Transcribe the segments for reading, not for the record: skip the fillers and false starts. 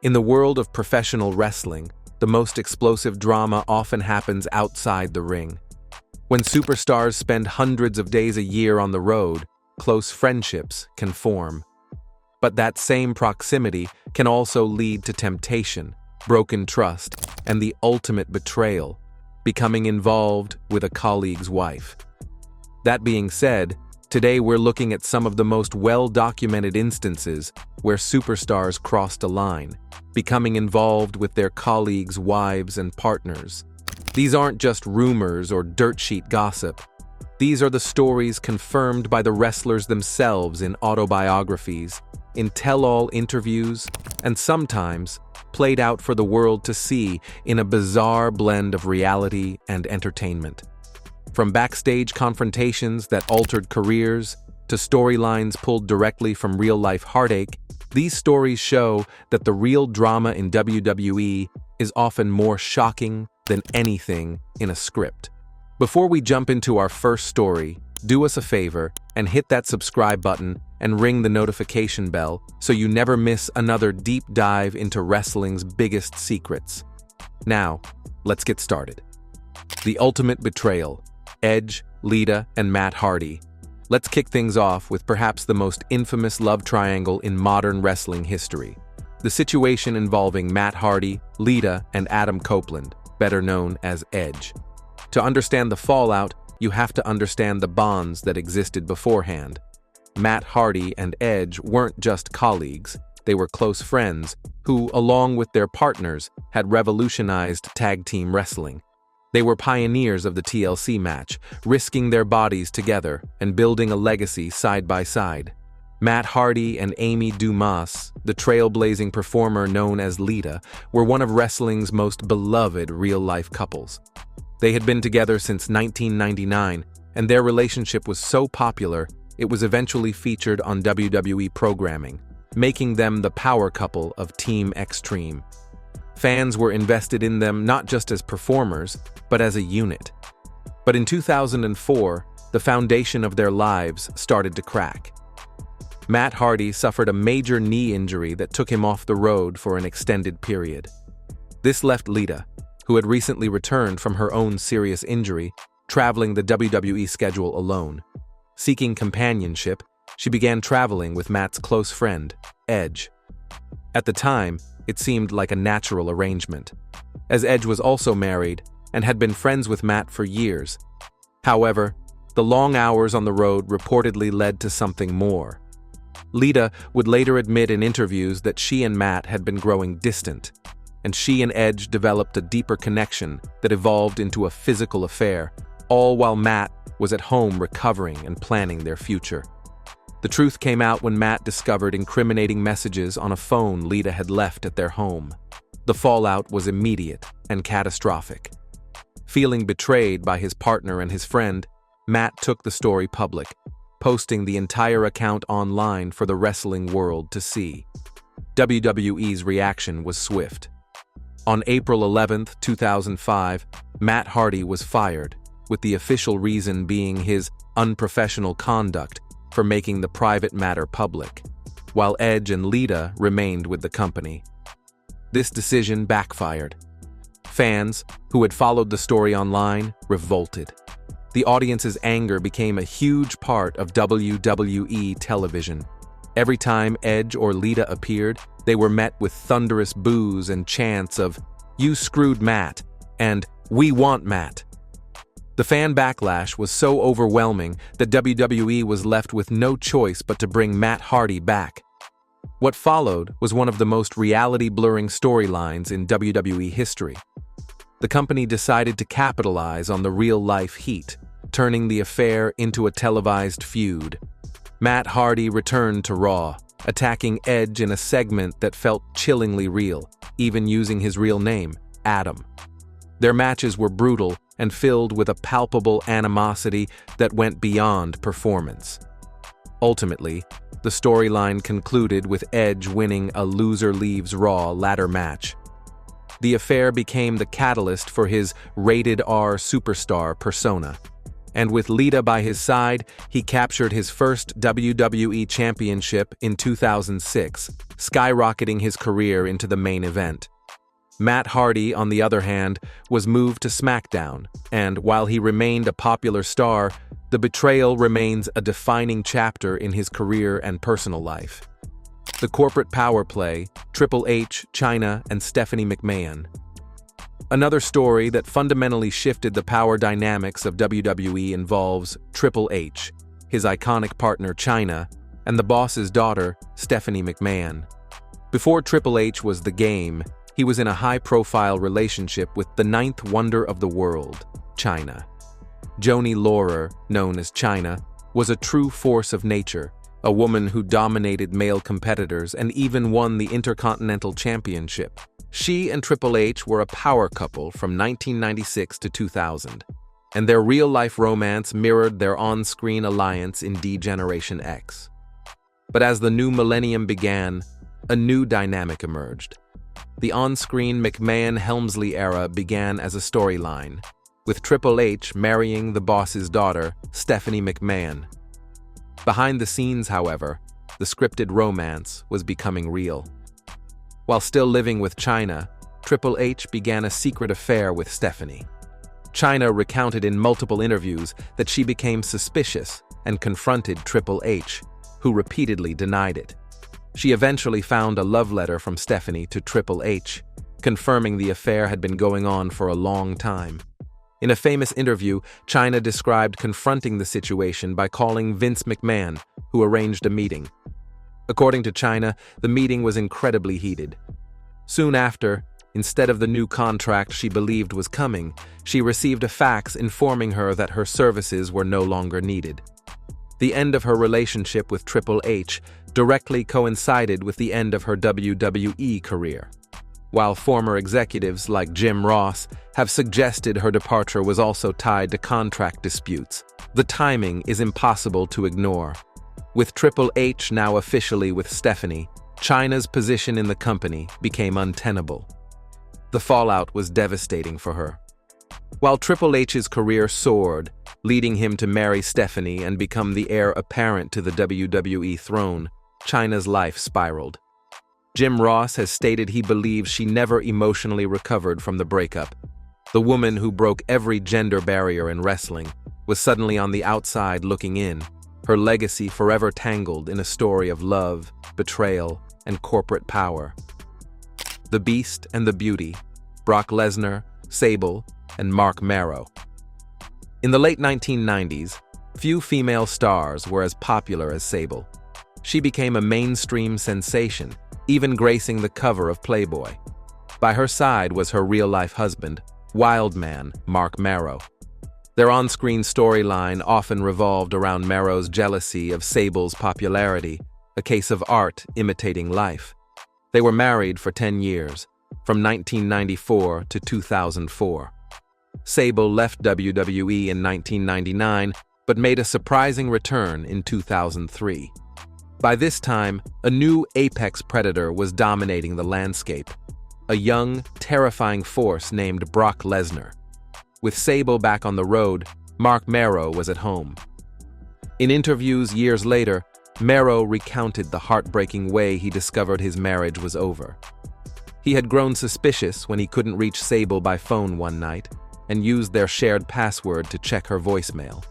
In the world of professional wrestling, the most explosive drama often happens outside the ring. When superstars spend hundreds of days a year on the road, close friendships can form. But that same proximity can also lead to temptation, broken trust, and the ultimate betrayal, becoming involved with a colleague's wife. That being said, today we're looking at some of the most well-documented instances where superstars crossed a line, becoming involved with their colleagues' wives and partners. These aren't just rumors or dirt sheet gossip. These are the stories confirmed by the wrestlers themselves in autobiographies, in tell-all interviews, and sometimes played out for the world to see in a bizarre blend of reality and entertainment. From backstage confrontations that altered careers to storylines pulled directly from real-life heartache, these stories show that the real drama in WWE is often more shocking than anything in a script. Before we jump into our first story, do us a favor and hit that subscribe button and ring the notification bell so you never miss another deep dive into wrestling's biggest secrets. Now, let's get started. The ultimate betrayal. Edge, Lita, and Matt Hardy. Let's kick things off with perhaps the most infamous love triangle in modern wrestling history. The situation involving Matt Hardy, Lita, and Adam Copeland, better known as Edge. To understand the fallout, you have to understand the bonds that existed beforehand. Matt Hardy and Edge weren't just colleagues, they were close friends who, along with their partners, had revolutionized tag team wrestling. They were pioneers of the TLC match, risking their bodies together and building a legacy side by side. Matt Hardy and Amy Dumas, the trailblazing performer known as Lita, were one of wrestling's most beloved real-life couples. They had been together since 1999, and their relationship was so popular, it was eventually featured on WWE programming, making them the power couple of Team Extreme. Fans were invested in them not just as performers, but as a unit. But in 2004, the foundation of their lives started to crack. Matt Hardy suffered a major knee injury that took him off the road for an extended period. This left Lita, who had recently returned from her own serious injury, traveling the WWE schedule alone. Seeking companionship, she began traveling with Matt's close friend, Edge. At the time, it seemed like a natural arrangement, as Edge was also married and had been friends with Matt for years. However, the long hours on the road reportedly led to something more. Lita would later admit in interviews that she and Matt had been growing distant, and she and Edge developed a deeper connection that evolved into a physical affair, all while Matt was at home recovering and planning their future. The truth came out when Matt discovered incriminating messages on a phone Lita had left at their home. The fallout was immediate and catastrophic. Feeling betrayed by his partner and his friend, Matt took the story public, posting the entire account online for the wrestling world to see. WWE's reaction was swift. On April 11, 2005, Matt Hardy was fired, with the official reason being his unprofessional conduct for making the private matter public, while Edge and Lita remained with the company. This decision backfired. Fans, who had followed the story online, revolted. The audience's anger became a huge part of WWE television. Every time Edge or Lita appeared, they were met with thunderous boos and chants of, "You screwed Matt," and "We want Matt." The fan backlash was so overwhelming that WWE was left with no choice but to bring Matt Hardy back. What followed was one of the most reality-blurring storylines in WWE history. The company decided to capitalize on the real-life heat, turning the affair into a televised feud. Matt Hardy returned to Raw, attacking Edge in a segment that felt chillingly real, even using his real name, Adam. Their matches were brutal and filled with a palpable animosity that went beyond performance. Ultimately, the storyline concluded with Edge winning a loser leaves Raw ladder match. The affair became the catalyst for his rated R superstar persona, And with Lita by his side, he captured his first WWE Championship in 2006, skyrocketing his career into the main event. Matt Hardy, on the other hand, was moved to SmackDown, and while he remained a popular star, the betrayal remains a defining chapter in his career and personal life. The corporate power play, Triple H, Chyna, and Stephanie McMahon. Another story that fundamentally shifted the power dynamics of WWE involves Triple H, his iconic partner Chyna, and the boss's daughter, Stephanie McMahon. Before Triple H was the game, he was in a high-profile relationship with the ninth wonder of the world, Chyna. Joni Laurer, known as Chyna, was a true force of nature, a woman who dominated male competitors and even won the Intercontinental Championship. She and Triple H were a power couple from 1996 to 2000, and their real-life romance mirrored their on-screen alliance in D-Generation X. But as the new millennium began, a new dynamic emerged. The on-screen McMahon-Helmsley era began as a storyline, with Triple H marrying the boss's daughter, Stephanie McMahon. Behind the scenes, however, the scripted romance was becoming real. While still living with Chyna, Triple H began a secret affair with Stephanie. Chyna recounted in multiple interviews that she became suspicious and confronted Triple H, who repeatedly denied it. She eventually found a love letter from Stephanie to Triple H, confirming the affair had been going on for a long time. In a famous interview, Chyna described confronting the situation by calling Vince McMahon, who arranged a meeting. According to Chyna, the meeting was incredibly heated. Soon after, instead of the new contract she believed was coming, she received a fax informing her that her services were no longer needed. The end of her relationship with Triple H directly coincided with the end of her WWE career. While former executives like Jim Ross have suggested her departure was also tied to contract disputes, the timing is impossible to ignore. With Triple H now officially with Stephanie, Chyna's position in the company became untenable. The fallout was devastating for her. While Triple H's career soared, leading him to marry Stephanie and become the heir apparent to the WWE throne, Chyna's life spiraled. Jim Ross has stated he believes she never emotionally recovered from the breakup. The woman who broke every gender barrier in wrestling was suddenly on the outside looking in, her legacy forever tangled in a story of love, betrayal, and corporate power. The Beast and the Beauty, Brock Lesnar, Sable, and Mark Marrow. In the late 1990s, few female stars were as popular as Sable. She became a mainstream sensation, even gracing the cover of Playboy. By her side was her real-life husband, Wildman Mark Marrow. Their on-screen storyline often revolved around Marrow's jealousy of Sable's popularity, a case of art imitating life. They were married for 10 years, from 1994 to 2004. Sable left WWE in 1999, but made a surprising return in 2003. By this time, a new apex predator was dominating the landscape, a young, terrifying force named Brock Lesnar. With Sable back on the road, Mark Marrow was at home. In interviews years later, Marrow recounted the heartbreaking way he discovered his marriage was over. He had grown suspicious when he couldn't reach Sable by phone one night and used their shared password to check her voicemail.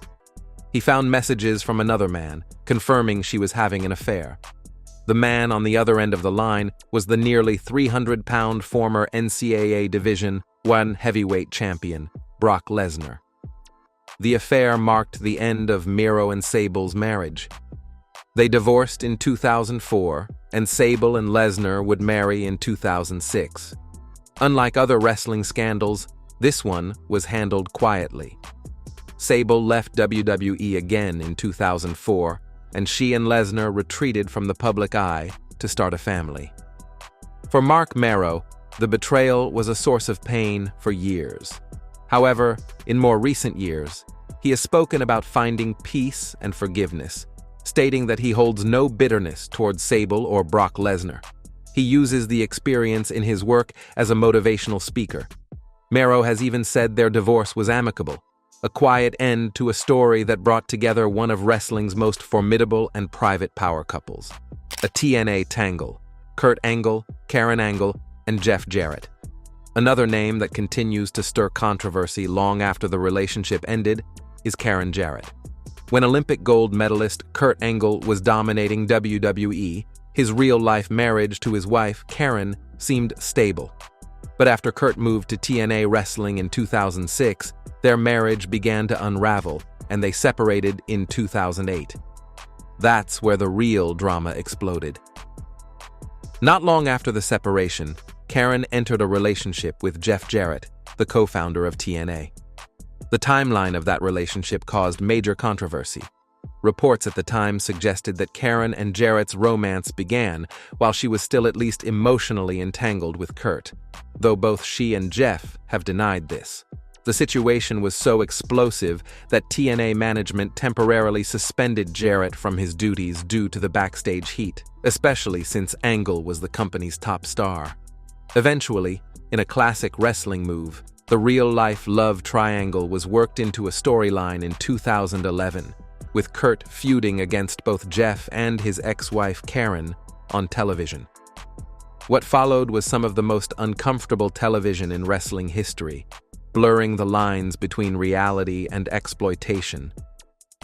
He found messages from another man, confirming she was having an affair. The man on the other end of the line was the nearly 300-pound former NCAA Division I heavyweight champion, Brock Lesnar. The affair marked the end of Miro and Sable's marriage. They divorced in 2004, and Sable and Lesnar would marry in 2006. Unlike other wrestling scandals, this one was handled quietly. Sable left WWE again in 2004, and she and Lesnar retreated from the public eye to start a family. For Mark Marrow, the betrayal was a source of pain for years. However, in more recent years, he has spoken about finding peace and forgiveness, stating that he holds no bitterness towards Sable or Brock Lesnar. He uses the experience in his work as a motivational speaker. Marrow has even said their divorce was amicable, a quiet end to a story that brought together one of wrestling's most formidable and private power couples. A TNA tangle: Kurt Angle, Karen Angle, and Jeff Jarrett. Another name that continues to stir controversy long after the relationship ended is Karen Jarrett. When Olympic gold medalist Kurt Angle was dominating WWE, his real-life marriage to his wife, Karen, seemed stable. But after Kurt moved to TNA Wrestling in 2006, their marriage began to unravel, and they separated in 2008. That's where the real drama exploded. Not long after the separation, Karen entered a relationship with Jeff Jarrett, the co-founder of TNA. The timeline of that relationship caused major controversy. Reports at the time suggested that Karen and Jarrett's romance began while she was still at least emotionally entangled with Kurt, though both she and Jeff have denied this. The situation was so explosive that TNA management temporarily suspended Jarrett from his duties due to the backstage heat, especially since Angle was the company's top star. Eventually, in a classic wrestling move, the real-life love triangle was worked into a storyline in 2011, with Kurt feuding against both Jeff and his ex-wife Karen on television. What followed was some of the most uncomfortable television in wrestling history, blurring the lines between reality and exploitation.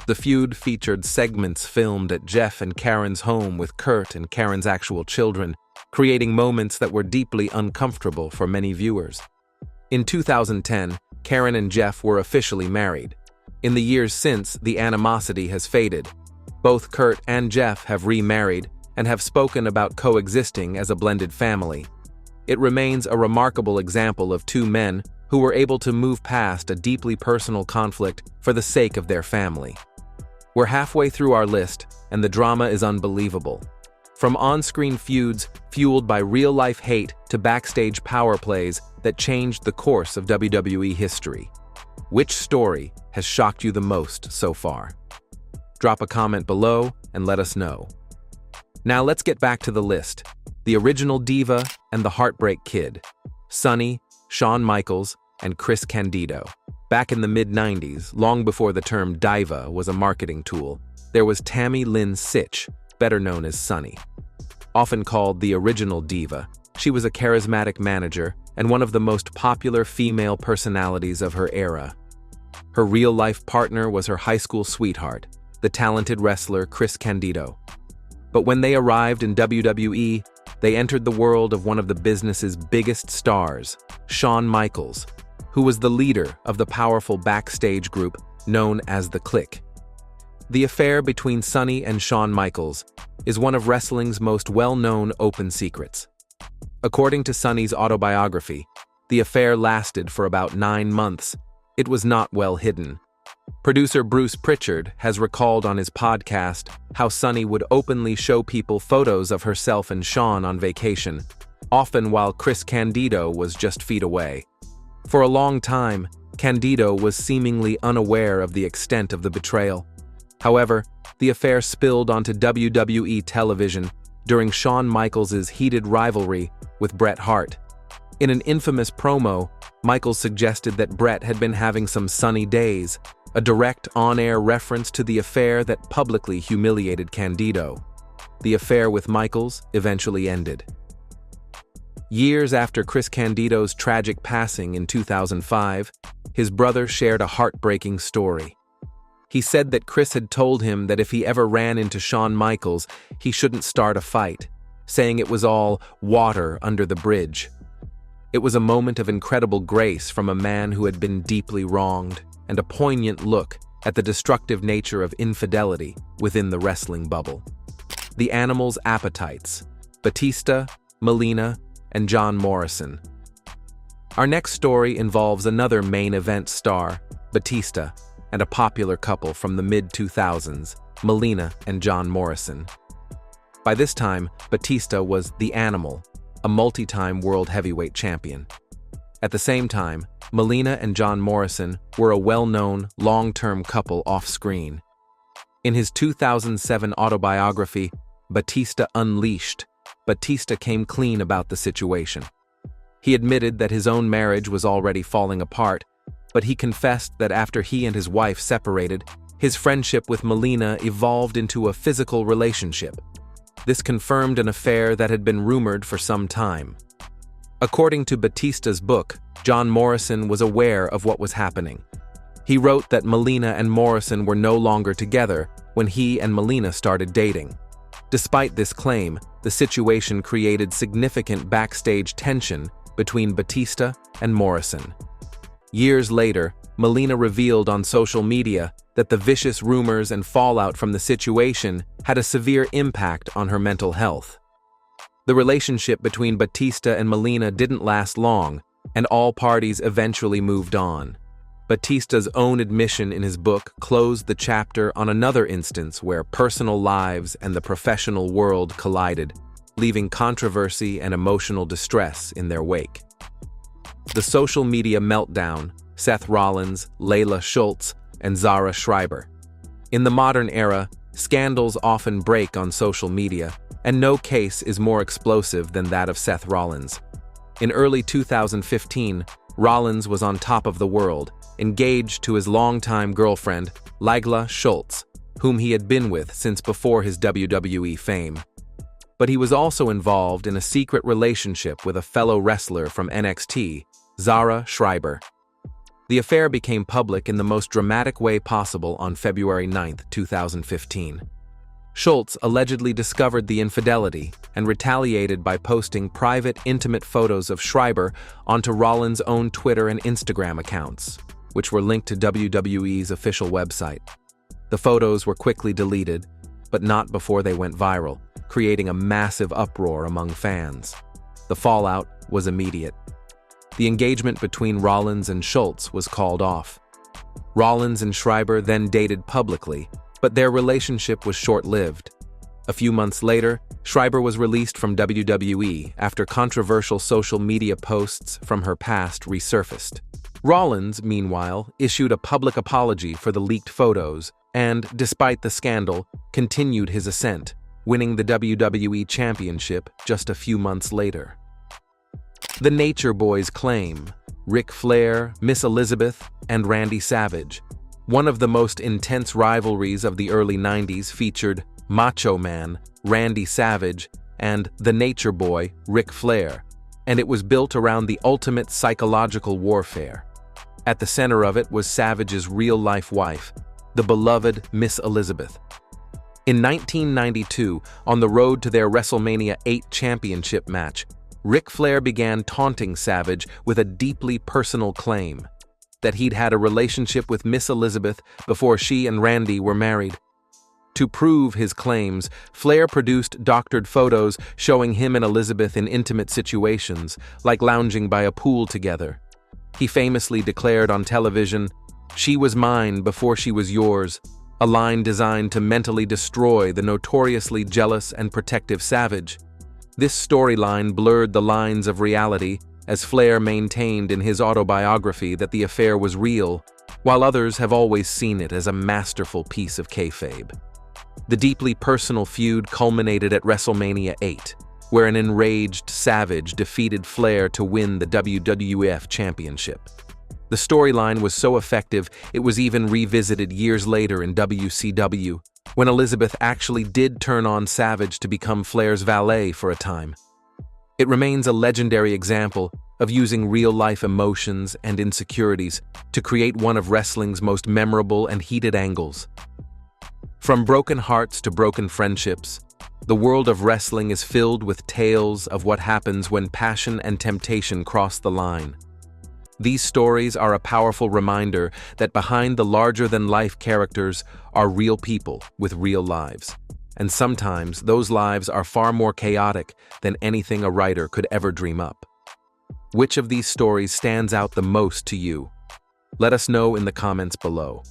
The feud featured segments filmed at Jeff and Karen's home with Kurt and Karen's actual children, creating moments that were deeply uncomfortable for many viewers. In 2010, Karen and Jeff were officially married. In the years since, the animosity has faded. Both Kurt and Jeff have remarried and have spoken about coexisting as a blended family. It remains a remarkable example of two men who were able to move past a deeply personal conflict for the sake of their family. We're halfway through our list, and the drama is unbelievable. From on-screen feuds fueled by real-life hate to backstage power plays that changed the course of WWE history. Which story has shocked you the most so far? Drop a comment below and let us know. Now let's get back to the list. The original Diva and the Heartbreak Kid. Sunny, Shawn Michaels, and Chris Candido. Back in the mid-90s, long before the term diva was a marketing tool, there was Tammy Lynn Sitch, better known as Sunny. Often called the original Diva, she was a charismatic manager and one of the most popular female personalities of her era. Her real-life partner was her high school sweetheart, the talented wrestler Chris Candido. But when they arrived in WWE, they entered the world of one of the business's biggest stars, Shawn Michaels, who was the leader of the powerful backstage group known as The Clique. The affair between Sunny and Shawn Michaels is one of wrestling's most well-known open secrets. According to Sunny's autobiography, the affair lasted for about 9 months. It was not well hidden. Producer Bruce Pritchard has recalled on his podcast how Sunny would openly show people photos of herself and Shawn on vacation, often while Chris Candido was just feet away. For a long time, Candido was seemingly unaware of the extent of the betrayal. However, the affair spilled onto WWE television during Shawn Michaels' heated rivalry with Bret Hart. In an infamous promo, Michaels suggested that Bret had been having some sunny days, a direct on-air reference to the affair that publicly humiliated Candido. The affair with Michaels eventually ended. Years after Chris Candido's tragic passing in 2005, his brother shared a heartbreaking story. He said that Chris had told him that if he ever ran into Shawn Michaels, he shouldn't start a fight, saying it was all water under the bridge. It was a moment of incredible grace from a man who had been deeply wronged, and a poignant look at the destructive nature of infidelity within the wrestling bubble. The Animals' appetites: Batista, Melina, and John Morrison. Our next story involves another main event star, Batista, and a popular couple from the mid-2000s, Melina and John Morrison. By this time, Batista was the Animal, a multi-time world heavyweight champion. At the same time, Melina and John Morrison were a well-known, long-term couple off-screen. In his 2007 autobiography, Batista Unleashed, Batista came clean about the situation. He admitted that his own marriage was already falling apart, but he confessed that after he and his wife separated, his friendship with Melina evolved into a physical relationship. This confirmed an affair that had been rumored for some time. According to Batista's book, John Morrison was aware of what was happening. He wrote that Melina and Morrison were no longer together when he and Melina started dating. Despite this claim, the situation created significant backstage tension between Batista and Morrison. Years later, Melina revealed on social media that the vicious rumors and fallout from the situation had a severe impact on her mental health. The relationship between Batista and Melina didn't last long, and all parties eventually moved on. Batista's own admission in his book closed the chapter on another instance where personal lives and the professional world collided, leaving controversy and emotional distress in their wake. The social media meltdown, Seth Rollins, Layla Schultz, and Zara Schreiber. In the modern era, scandals often break on social media, and no case is more explosive than that of Seth Rollins. In early 2015, Rollins was on top of the world, engaged to his longtime girlfriend, Layla Schultz, whom he had been with since before his WWE fame. But he was also involved in a secret relationship with a fellow wrestler from NXT, Zara Schreiber. The affair became public in the most dramatic way possible on February 9, 2015. Schultz allegedly discovered the infidelity and retaliated by posting private, intimate photos of Schreiber onto Rollins' own Twitter and Instagram accounts, which were linked to WWE's official website. The photos were quickly deleted, but not before they went viral, creating a massive uproar among fans. The fallout was immediate. The engagement between Rollins and Schultz was called off. Rollins and Schreiber then dated publicly, but their relationship was short-lived. A few months later, Schreiber was released from WWE after controversial social media posts from her past resurfaced. Rollins, meanwhile, issued a public apology for the leaked photos and, despite the scandal, continued his ascent, winning the WWE Championship just a few months later. The Nature Boys claim: Ric Flair, Miss Elizabeth, and Randy Savage. One of the most intense rivalries of the early 90s featured Macho Man, Randy Savage, and the Nature Boy, Ric Flair, and it was built around the ultimate psychological warfare. At the center of it was Savage's real-life wife, the beloved Miss Elizabeth. In 1992, on the road to their WrestleMania 8 championship match, Ric Flair began taunting Savage with a deeply personal claim: that he'd had a relationship with Miss Elizabeth before she and Randy were married. To prove his claims, Flair produced doctored photos showing him and Elizabeth in intimate situations, like lounging by a pool together. He famously declared on television, "She was mine before she was yours," a line designed to mentally destroy the notoriously jealous and protective Savage. This storyline blurred the lines of reality, as Flair maintained in his autobiography that the affair was real, while others have always seen it as a masterful piece of kayfabe. The deeply personal feud culminated at WrestleMania 8, where an enraged Savage defeated Flair to win the WWF Championship. The storyline was so effective, it was even revisited years later in WCW, when Elizabeth actually did turn on Savage to become Flair's valet for a time. It remains a legendary example of using real-life emotions and insecurities to create one of wrestling's most memorable and heated angles. From broken hearts to broken friendships, the world of wrestling is filled with tales of what happens when passion and temptation cross the line. These stories are a powerful reminder that behind the larger-than-life characters are real people with real lives. And sometimes those lives are far more chaotic than anything a writer could ever dream up. Which of these stories stands out the most to you? Let us know in the comments below.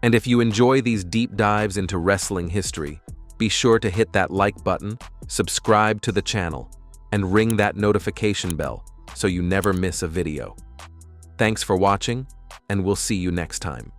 And if you enjoy these deep dives into wrestling history, be sure to hit that like button, subscribe to the channel, and ring that notification bell so you never miss a video. Thanks for watching, and we'll see you next time.